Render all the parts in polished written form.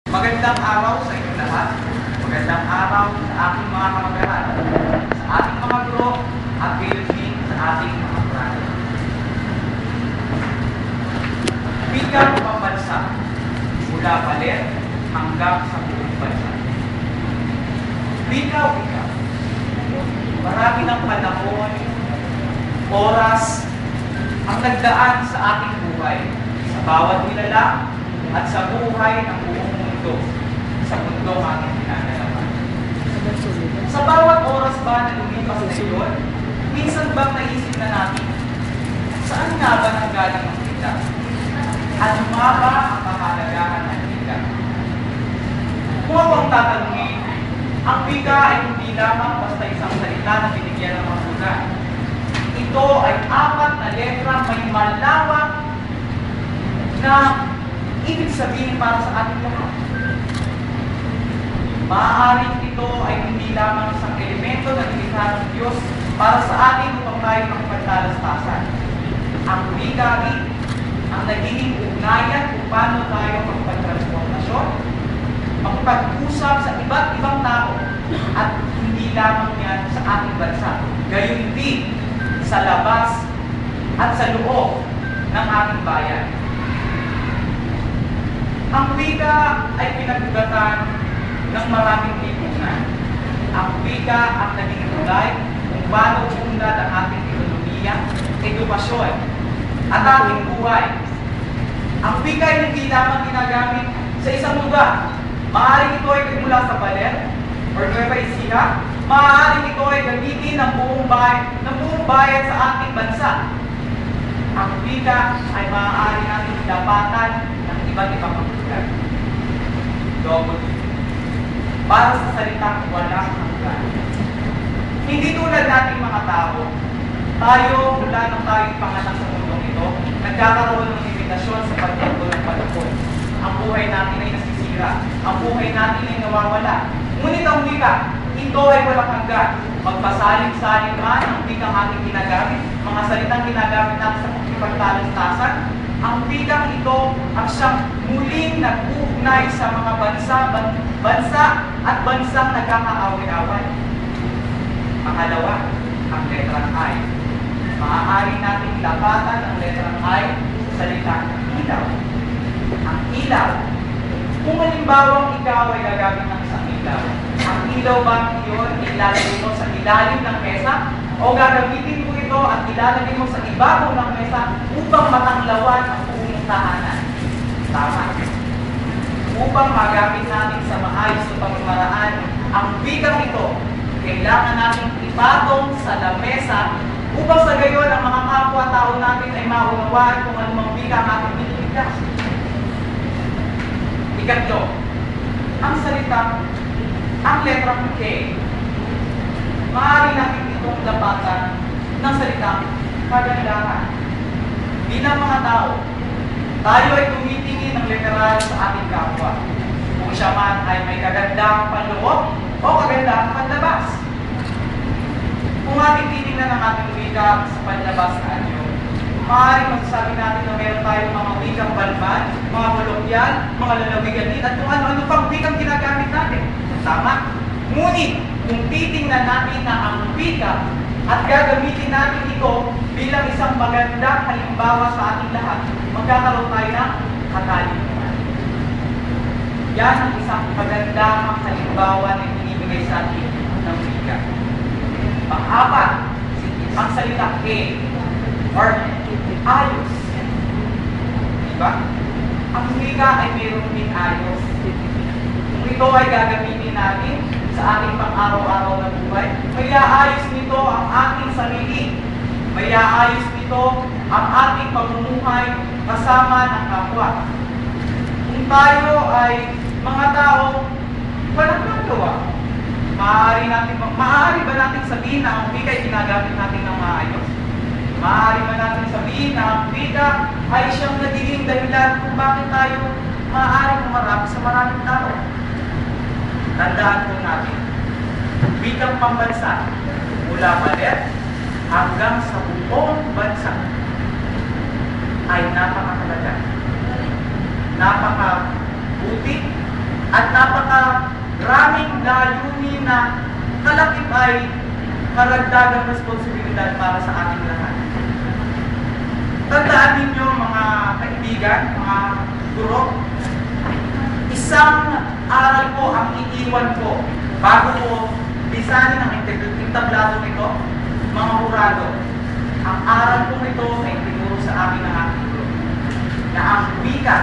Magandang araw sa inyo lahat. Magandang araw sa ating mga kamag-aral, sa ating mga guro, at gayon din sa ating mga brother. Wikang pambansa, mula palit hanggang sa buong bansa. Wika. Marami ng panahon, oras, ang nagdaan sa ating buhay, sa bawat nilalang at sa buhay ng buong mundo, sa mundong ating pinagalaman. Sa bawat oras ba na lumipas na iyon, minsan bang naisip na natin, saan nga ba nanggaling ang wika? At nga ba ang kahalagahan ng wika? Kung akong tatanungin, ang wika ay hindi lamang basta isang salita na binigyan ng mahulugan. Ito ay 4 na letra may malawak na ibig sabihin para sa ating lahat. Maaaring ito ay hindi lamang isang elemento na nilikha ng Diyos para sa atin upang tayo makipagtalastasan. Ang wika rin ang nagiging ugnayan kung paano tayo makipagtransformasyon, makipag-usap sa iba't ibang tao, at hindi lamang yan sa ating bansa, gayon din sa labas at sa loob ng ating bayan. Ang wika ay pinagugatan ng maraming lipunan. Ang wika ang naging tulay kung paano unlad ang ating ekonomiya, edukasyon, at ating buhay. Ang wika ay hindi lamang ginagamit sa isang lugar. Maaaring ito ay mula sa Baler or Nueva Ecija. Maaaring ito ay gamitin ng buong bayan sa ating bansa. Ang wika ay maaari natin dapatan ng iba't ibang lugar. Double para sa salitang walang hanggan. Hindi tulad nating mga tao, tayo mula nang tayo panganak sa mundong ito, nagkakaroon ng limitasyon sa pagtakbo ng panahon. Ang buhay natin ay nasisira. Ang buhay natin ay nawawala. Ngunit ang wika, ito ay walang hanggan. Magpasaling-saling man ang wikang ating ginagamit, mga salitang ginagamit natin sa pagkipagtalantasan, ang wikang ito ang siyang muling nag-uugnay sa mga bansa at bansang nagkakaaway-away. Pangalawa, ang letrang I. Maaari nating lapatan ang letrang I sa salitang ilaw. Ang ilaw. Kung halimbawang ikaw ay gagamit ng isang ilaw, ang ilaw ba iyon ilalagay mo sa ilalim ng mesa o gagamitin mo ito at ilalagay mo sa ibabaw ng mesa upang matanglawan ang buong tahanan? Tama. Upang magamit natin sa maayos na pamamaraan ang wikang ito, kailangan natin ipatong sa lamesa upang sa gayon ang mga kapwa-tao natin ay maunawaan kung anumang wika ang ating iniligtas. Ikatlo, ang letrang K. Maaari natin itong lapatan ng salitang kagandahan. Bilang mga tao, tayo ay tumitingin ng literal sa ating kapwa. Kung siya man ay may kagandang panloob o kagandang panlabas. Kung ating titingnan ang ating wika sa panlabas na anyo, maaaring masasabi natin na meron tayong mga wikang balban, mga kolokyan, mga lalawigan din, at kung ano-ano pang wikang ginagamit natin. Tama? Ngunit, kung titingnan natin na ang wika at gagamitin natin ito bilang isang magandang halimbawa sa ating lahat, magkakaroon tayo ng katalinuhan. Yan ang isang magandang halimbawa na binibigay sa atin ng wika. Pang-apat, ang salita A or ayos. Diba? Ang wika ay mayroon din ayos. Kung ito ay gagamitin natin sa ating pang-araw-araw na buhay, may aayos nito ang ating sarili. May aayos nito ang ating pamumuhay kasama ng kapwa. Kung tayo ay mga tao walang nagawa, maaari ba natin sabihin na ang wika ay ginagamit natin ng maayos? Maaari ba natin sabihin na ang wika ay siyang nagiging dahilan kung bakit tayo maaaring humarap sa maraming tao? Tandaan po natin, wikang pambansa mula Baler hanggang sa buong bansa ay napakahalaga, napakabuti, at napakaraming layunin na kalakip ay karagdagang responsibilidad para sa ating lahat. Tandaan ninyo mga kaibigan, mga guro, isang aral po ang iiwan ko bago ko lisanin ang entablado nito, mga hurado. Ang aral po nito ay tinuro sa akin ng aking guro na ang wika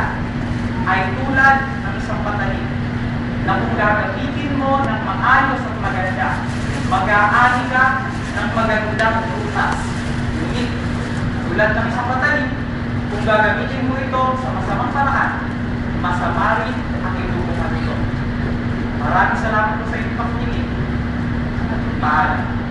ay tulad ng isang patalim na kung gagamitin mo ng maayos at maganda, mag-aani ka ng magandang prutas. Ngunit, tulad ng isang patalim, kung gagamitin mo ito sa masamang paraan, masama rin ang ilubukan nito. Maraming salamat po sa inyong pakikinig. Paalam.